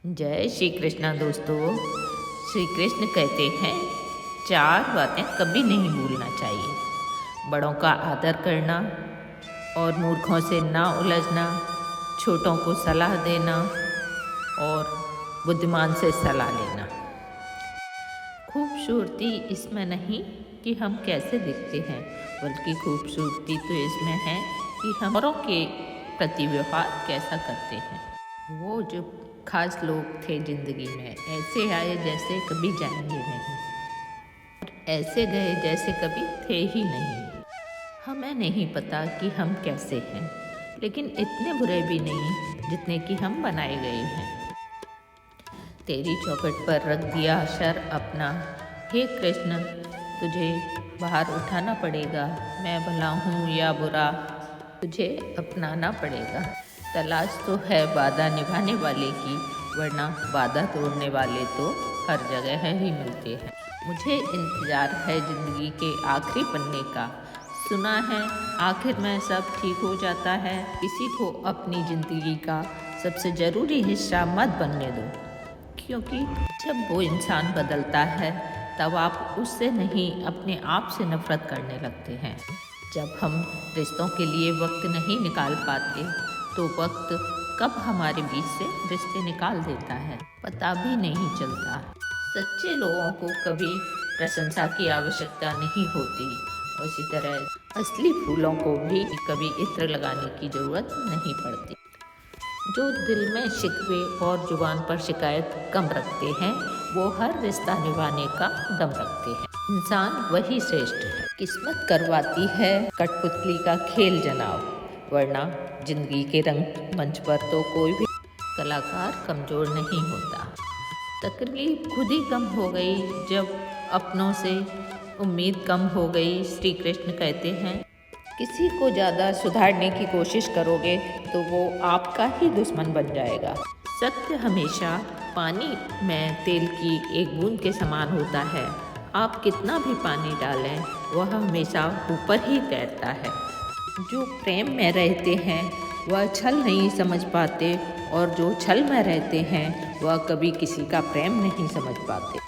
जय श्री कृष्णा दोस्तों। श्री कृष्ण कहते हैं 4 बातें कभी नहीं भूलना चाहिए। बड़ों का आदर करना और मूर्खों से ना उलझना, छोटों को सलाह देना और बुद्धिमान से सलाह लेना। खूबसूरती इसमें नहीं कि हम कैसे दिखते हैं, बल्कि खूबसूरती तो इसमें है कि हम औरों के प्रति व्यवहार कैसा करते हैं। वो जो खास लोग थे जिंदगी में, ऐसे आए जैसे कभी जाएंगे नहीं, और ऐसे गए जैसे कभी थे ही नहीं। हमें नहीं पता कि हम कैसे हैं, लेकिन इतने बुरे भी नहीं जितने कि हम बनाए गए हैं। तेरी चौखट पर रख दिया शर अपना, हे कृष्ण तुझे बाहर उठाना पड़ेगा। मैं भला हूँ या बुरा, तुझे अपनाना पड़ेगा। तलाश तो है वादा निभाने वाले की, वरना वादा तोड़ने वाले तो हर जगह ही मिलते हैं। मुझे इंतज़ार है ज़िंदगी के आखिरी पन्ने का, सुना है आखिर में सब ठीक हो जाता है। किसी को अपनी ज़िंदगी का सबसे ज़रूरी हिस्सा मत बनने दो, क्योंकि जब वो इंसान बदलता है तब आप उससे नहीं अपने आप से नफरत करने लगते हैं। जब हम रिश्तों के लिए वक्त नहीं निकाल पाते तो वक्त कब हमारे बीच से रिश्ते निकाल देता है पता भी नहीं चलता। सच्चे लोगों को कभी प्रशंसा की आवश्यकता नहीं होती, उसी तरह असली फूलों को भी कभी इत्र लगाने की जरूरत नहीं पड़ती। जो दिल में शिकवे और जुबान पर शिकायत कम रखते हैं, वो हर रिश्ता निभाने का दम रखते हैं। इंसान वही श्रेष्ठ है। किस्मत करवाती है कठपुतली का खेल जनाब, वरना जिंदगी के रंग मंच पर तो कोई भी कलाकार कमज़ोर नहीं होता। तकलीफ खुद ही कम हो गई जब अपनों से उम्मीद कम हो गई। श्री कृष्ण कहते हैं किसी को ज़्यादा सुधारने की कोशिश करोगे तो वो आपका ही दुश्मन बन जाएगा। सत्य हमेशा पानी में तेल की एक बूंद के समान होता है। आप कितना भी पानी डालें, वह हमेशा ऊपर ही तैरता है। जो प्रेम में रहते हैं वह छल नहीं समझ पाते, और जो छल में रहते हैं वह कभी किसी का प्रेम नहीं समझ पाते।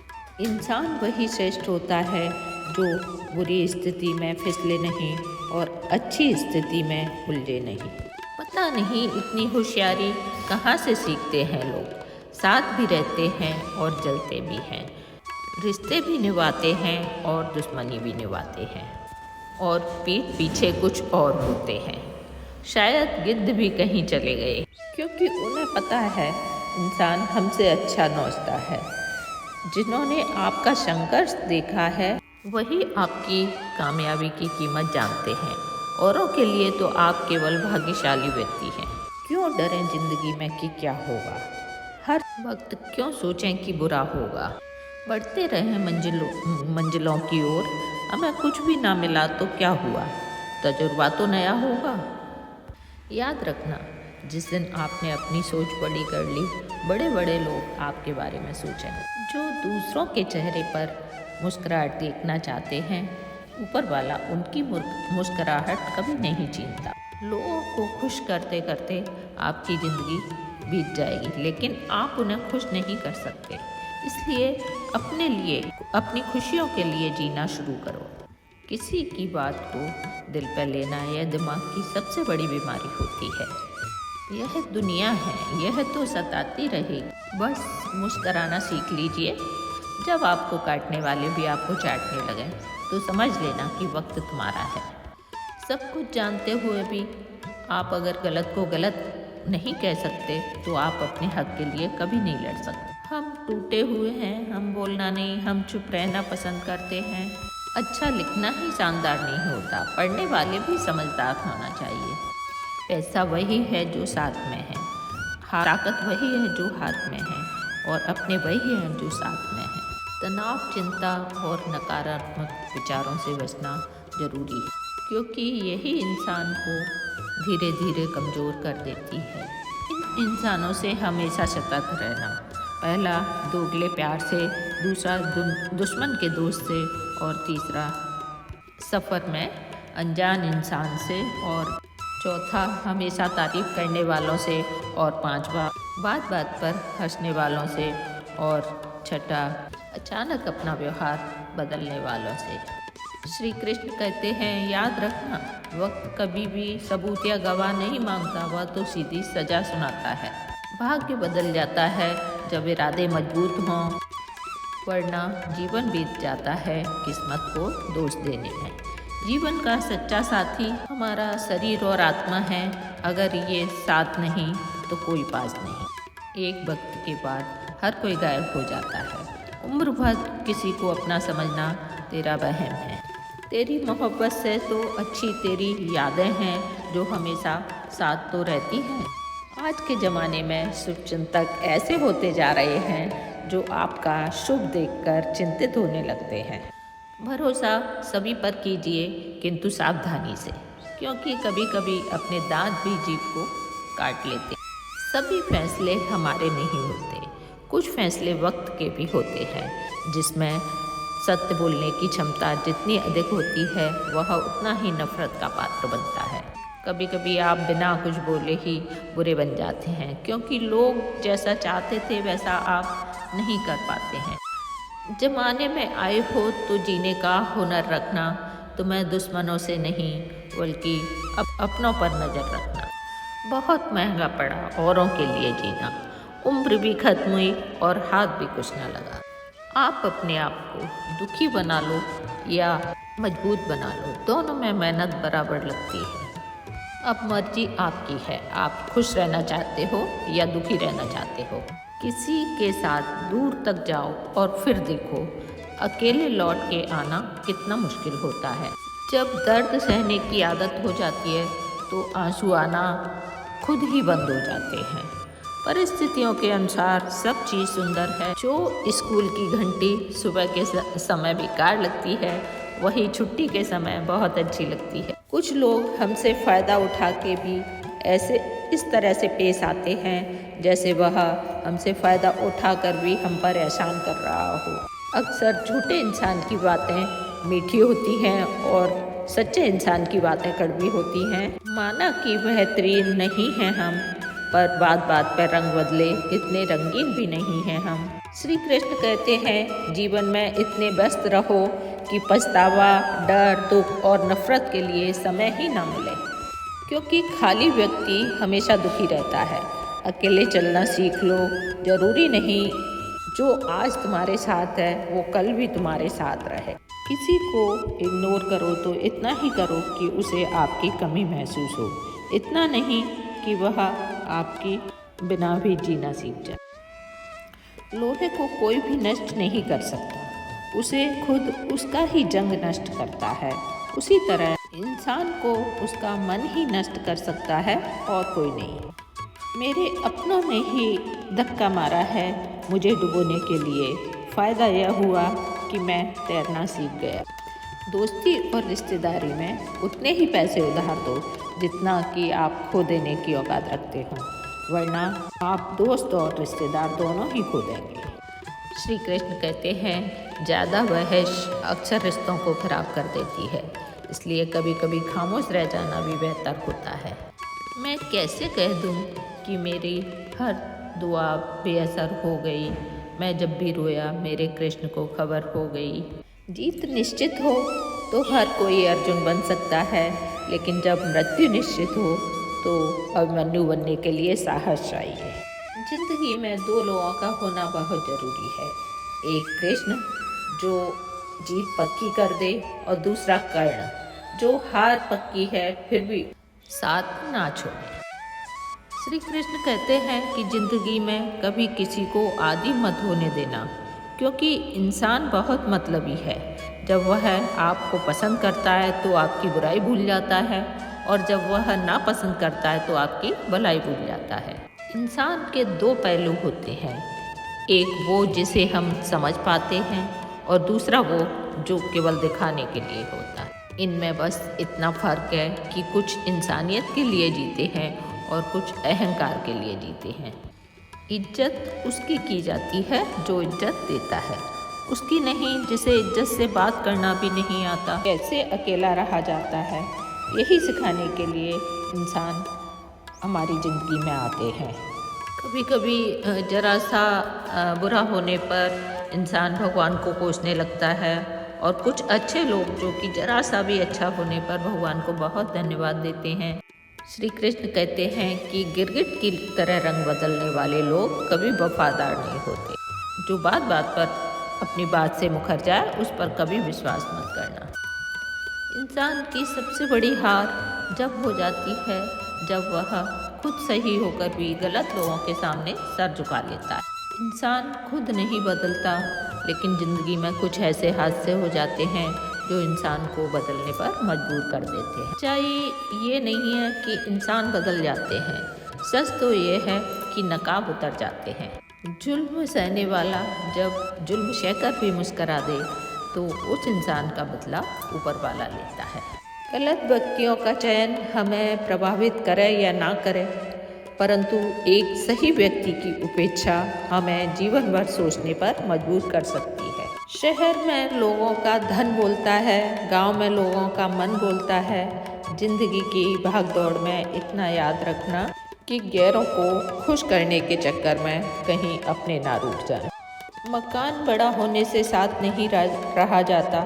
इंसान वही श्रेष्ठ होता है जो बुरी स्थिति में फिसले नहीं और अच्छी स्थिति में उलझे नहीं। पता नहीं इतनी होशियारी कहाँ से सीखते हैं लोग। साथ भी रहते हैं और जलते भी हैं, रिश्ते भी निभाते हैं और दुश्मनी भी निभाते हैं, और पीठ पीछे कुछ और होते हैं। शायद गिद्ध भी कहीं चले गए, क्योंकि उन्हें पता है इंसान हमसे अच्छा नोचता है। जिन्होंने आपका संघर्ष देखा है वही आपकी कामयाबी की कीमत जानते हैं। औरों के लिए तो आप केवल भाग्यशाली व्यक्ति हैं। क्यों डरें जिंदगी में कि क्या होगा, हर वक्त क्यों सोचें कि बुरा होगा। बढ़ते रहें मंजिलों की ओर, हमें कुछ भी ना मिला तो क्या हुआ, तजुर्बा तो नया होगा। याद रखना, जिस दिन आपने अपनी सोच बड़ी कर ली, बड़े बड़े लोग आपके बारे में सोचेंगे। जो दूसरों के चेहरे पर मुस्कुराहट देखना चाहते हैं, ऊपर वाला उनकी मुस्कुराहट कभी नहीं छीनता। लोगों को खुश करते करते आपकी ज़िंदगी बीत जाएगी, लेकिन आप उन्हें खुश नहीं कर सकते। इसलिए अपने लिए, अपनी खुशियों के लिए जीना शुरू करो। किसी की बात को दिल पर लेना यह दिमाग की सबसे बड़ी बीमारी होती है। यह दुनिया है, यह तो सताती रहेगी। बस मुस्कराना सीख लीजिए। जब आपको काटने वाले भी आपको चाटने लगें तो समझ लेना कि वक्त तुम्हारा है। सब कुछ जानते हुए भी आप अगर गलत को गलत नहीं कह सकते तो आप अपने हक के लिए कभी नहीं लड़ सकते। हम टूटे हुए हैं, हम बोलना नहीं, हम चुप रहना पसंद करते हैं। अच्छा लिखना ही शानदार नहीं होता, पढ़ने वाले भी समझदार होना चाहिए। पैसा वही है जो साथ में है, ताकत वही है जो हाथ में है, और अपने वही हैं जो साथ में है। तनाव, चिंता और नकारात्मक विचारों से बचना जरूरी है, क्योंकि यही इंसान को धीरे धीरे कमज़ोर कर देती है। इन इंसानों से हमेशा सतर्क रहना। पहला दोगले प्यार से, दूसरा दुश्मन के दोस्त से, और तीसरा सफ़र में अनजान इंसान से, और चौथा, हमेशा तारीफ करने वालों से। और पांचवा, बात बात पर हंसने वालों से। और छठा, अचानक अपना व्यवहार बदलने वालों से। श्री कृष्ण कहते हैं, याद रखना, वक्त कभी भी सबूत या गवाह नहीं मांगता, वह तो सीधी सजा सुनाता है। भाग्य बदल जाता है जब इरादे मजबूत हों, वरना जीवन बीत जाता है किस्मत को दोष देने में। जीवन का सच्चा साथी हमारा शरीर और आत्मा है। अगर ये साथ नहीं तो कोई पास नहीं। एक वक्त के बाद हर कोई गायब हो जाता है। उम्र भर किसी को अपना समझना तेरा वहम है। तेरी मोहब्बत से तो अच्छी तेरी यादें हैं जो हमेशा साथ तो रहती हैं। आज के ज़माने में शुभचिंतक ऐसे होते जा रहे हैं जो आपका शुभ देखकर चिंतित होने लगते हैं। भरोसा सभी पर कीजिए, किंतु सावधानी से, क्योंकि कभी कभी अपने दांत भी जीभ को काट लेते। सभी फैसले हमारे नहीं होते, कुछ फैसले वक्त के भी होते हैं, जिसमें सत्य बोलने की क्षमता जितनी अधिक होती है वह उतना ही नफरत का पात्र बनता है। कभी कभी आप बिना कुछ बोले ही बुरे बन जाते हैं, क्योंकि लोग जैसा चाहते थे वैसा आप नहीं कर पाते हैं। जमाने में आए हो तो जीने का हुनर रखना, तुम्हें दुश्मनों से नहीं बल्कि अपनों पर नज़र रखना। बहुत महंगा पड़ा औरों के लिए जीना, उम्र भी खत्म हुई और हाथ भी कुछ न लगा। आप अपने आप को दुखी बना लो या मजबूत बना लो, दोनों में मेहनत बराबर लगती है। अब मर्जी आपकी है, आप खुश रहना चाहते हो या दुखी रहना चाहते हो। किसी के साथ दूर तक जाओ और फिर देखो अकेले लौट के आना कितना मुश्किल होता है। जब दर्द सहने की आदत हो जाती है तो आंसू आना खुद ही बंद हो जाते हैं। परिस्थितियों के अनुसार सब चीज़ सुंदर है। जो स्कूल की घंटी सुबह के समय बेकार लगती है, वही छुट्टी के समय बहुत अच्छी लगती है। कुछ लोग हमसे फ़ायदा उठा के भी इस तरह से पेश आते हैं जैसे वह हमसे फ़ायदा उठाकर भी हम पर एहसान कर रहा हो। अक्सर झूठे इंसान की बातें मीठी होती हैं और सच्चे इंसान की बातें कड़वी होती हैं। माना कि बेहतरीन नहीं हैं हम, पर बात बात पर रंग बदले इतने रंगीन भी नहीं हैं हम। श्री कृष्ण कहते हैं, जीवन में इतने व्यस्त रहो कि पछतावा, डर, दुख और नफरत के लिए समय ही ना मिले, क्योंकि खाली व्यक्ति हमेशा दुखी रहता है। अकेले चलना सीख लो, जरूरी नहीं जो आज तुम्हारे साथ है वो कल भी तुम्हारे साथ रहे। किसी को इग्नोर करो तो इतना ही करो कि उसे आपकी कमी महसूस हो, इतना नहीं कि वह आपकी बिना भी जीना सीख जाए। लोहे को कोई भी नष्ट नहीं कर सकता, उसे खुद उसका ही जंग नष्ट करता है। उसी तरह इंसान को उसका मन ही नष्ट कर सकता है और कोई नहीं। मेरे अपनों ने ही धक्का मारा है मुझे डुबोने के लिए। फ़ायदा यह हुआ कि मैं तैरना सीख गया। दोस्ती और रिश्तेदारी में उतने ही पैसे उधार दो जितना कि आप खो देने की औकात रखते हो, वरना आप दोस्त और रिश्तेदार दोनों ही खो देंगे। श्री कृष्ण कहते हैं, ज़्यादा बहस अक्सर रिश्तों को खराब कर देती है, इसलिए कभी कभी खामोश रह जाना भी बेहतर होता है। मैं कैसे कह दूं कि मेरी हर दुआ बेअसर हो गई, मैं जब भी रोया मेरे कृष्ण को खबर हो गई। जीत निश्चित हो तो हर कोई अर्जुन बन सकता है, लेकिन जब मृत्यु निश्चित हो तो अभिमन्यु बनने के लिए साहस चाहिए। जिंदगी में दो लोगों का होना बहुत ज़रूरी है, एक कृष्ण जो जीत पक्की कर दे और दूसरा कर्ण जो हार पक्की है फिर भी साथ ना छोड़े। श्री कृष्ण कहते हैं कि जिंदगी में कभी किसी को आदी मत होने देना, क्योंकि इंसान बहुत मतलबी है। जब वह आपको पसंद करता है तो आपकी बुराई भूल जाता है, और जब वह नापसंद करता है तो आपकी भलाई भूल जाता है। इंसान के दो पहलू होते हैं, एक वो जिसे हम समझ पाते हैं और दूसरा वो जो केवल दिखाने के लिए होता है। इनमें बस इतना फ़र्क है कि कुछ इंसानियत के लिए जीते हैं और कुछ अहंकार के लिए जीते हैं। इज्जत उसकी की जाती है जो इज्जत देता है, उसकी नहीं जिसे इज्जत से बात करना भी नहीं आता। कैसे अकेला रहा जाता है यही सिखाने के लिए इंसान हमारी ज़िंदगी में आते हैं। कभी कभी जरा सा बुरा होने पर इंसान भगवान को कोसने लगता है, और कुछ अच्छे लोग जो कि जरा सा भी अच्छा होने पर भगवान को बहुत धन्यवाद देते हैं। श्री कृष्ण कहते हैं कि गिरगिट की तरह रंग बदलने वाले लोग कभी वफादार नहीं होते। जो बात बात पर अपनी बात से मुकर जाए उस पर कभी विश्वास मत करना। इंसान की सबसे बड़ी हार जब हो जाती है जब वह खुद सही होकर भी गलत लोगों के सामने सर झुका लेता है। इंसान खुद नहीं बदलता, लेकिन ज़िंदगी में कुछ ऐसे हादसे हो जाते हैं जो इंसान को बदलने पर मजबूर कर देते हैं। सच्चाई ये नहीं है कि इंसान बदल जाते हैं, सच तो ये है कि नकाब उतर जाते हैं। जुल्म सहने वाला जब जुल्म सहकर भी मुस्करा दे तो उस इंसान का बदला ऊपर वाला लेता है। गलत व्यक्तियों का चयन हमें प्रभावित करे या ना करे, परंतु एक सही व्यक्ति की उपेक्षा हमें जीवन भर सोचने पर मजबूर कर सकती है। शहर में लोगों का धन बोलता है, गांव में लोगों का मन बोलता है। जिंदगी की भागदौड़ में इतना याद रखना कि गैरों को खुश करने के चक्कर में कहीं अपने ना रूठ जाए। मकान बड़ा होने से साथ नहीं रहा जाता,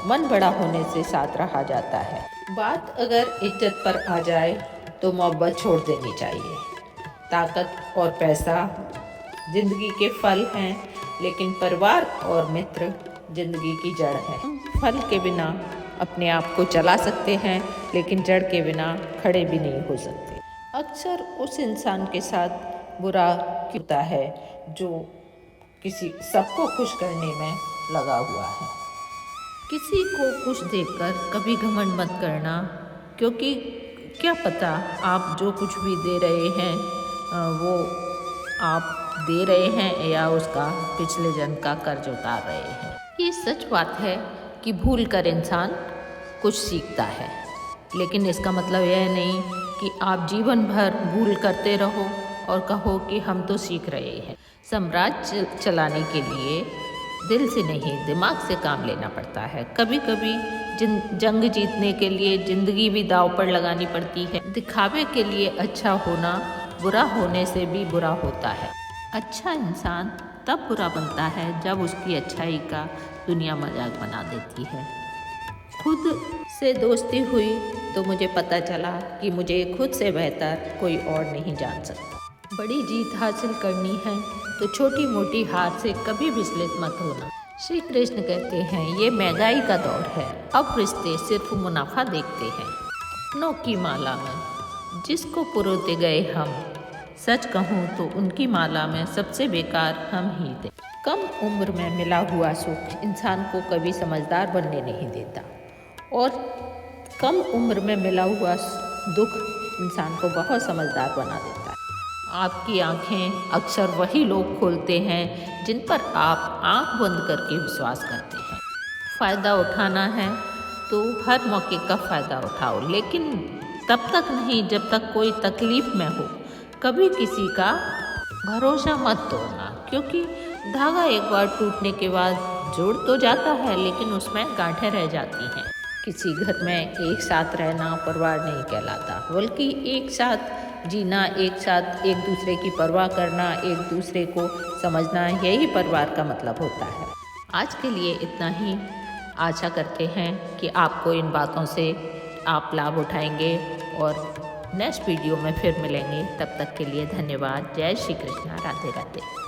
मन बड़ा होने से साथ रहा जाता है। बात अगर इज्जत पर आ जाए तो मोहब्बत छोड़ देनी चाहिए। ताकत और पैसा जिंदगी के फल हैं, लेकिन परिवार और मित्र जिंदगी की जड़ है। फल के बिना अपने आप को चला सकते हैं, लेकिन जड़ के बिना खड़े भी नहीं हो सकते। अक्सर उस इंसान के साथ बुरा होता है जो किसी सबको खुश करने में लगा हुआ है। किसी को खुश देखकर कभी घमंड मत करना, क्योंकि क्या पता आप जो कुछ भी दे रहे हैं वो आप दे रहे हैं या उसका पिछले जन्म का कर्ज उतार रहे हैं। ये सच बात है कि भूल कर इंसान कुछ सीखता है, लेकिन इसका मतलब यह नहीं कि आप जीवन भर भूल करते रहो और कहो कि हम तो सीख रहे हैं। साम्राज्य चलाने के लिए दिल से नहीं दिमाग से काम लेना पड़ता है। कभी कभी जंग जीतने के लिए जिंदगी भी दांव पर लगानी पड़ती है। दिखावे के लिए अच्छा होना बुरा होने से भी बुरा होता है। अच्छा इंसान तब बुरा बनता है जब उसकी अच्छाई का दुनिया मजाक बना देती है। खुद से दोस्ती हुई तो मुझे पता चला कि मुझे खुद से बेहतर कोई और नहीं जान सकता। बड़ी जीत हासिल करनी है तो छोटी मोटी हार से कभी विचलित मत होना। श्री कृष्ण कहते हैं ये महंगाई का दौर है, अब रिश्ते सिर्फ मुनाफा देखते हैं। अपनों की माला में जिसको पुरोते गए हम, सच कहूँ तो उनकी माला में सबसे बेकार हम ही थे। कम उम्र में मिला हुआ सुख इंसान को कभी समझदार बनने नहीं देता, और कम उम्र में मिला हुआ दुख इंसान को बहुत समझदार बना देता है। आपकी आंखें अक्सर वही लोग खोलते हैं जिन पर आप आंख बंद करके विश्वास करते हैं। फ़ायदा उठाना है तो हर मौके का फ़ायदा उठाओ, लेकिन तब तक नहीं जब तक कोई तकलीफ़ में हो। कभी किसी का भरोसा मत तोड़ना, क्योंकि धागा एक बार टूटने के बाद जुड़ तो जाता है, लेकिन उसमें गांठें रह जाती हैं। किसी घर में एक साथ रहना परिवार नहीं कहलाता, बल्कि एक साथ जीना, एक साथ एक दूसरे की परवाह करना, एक दूसरे को समझना, यही परिवार का मतलब होता है। आज के लिए इतना ही। आशा करते हैं कि आपको इन बातों से आप लाभ उठाएंगे, और नेक्स्ट वीडियो में फिर मिलेंगे। तब तक के लिए धन्यवाद। जय श्री कृष्णा। राधे राधे।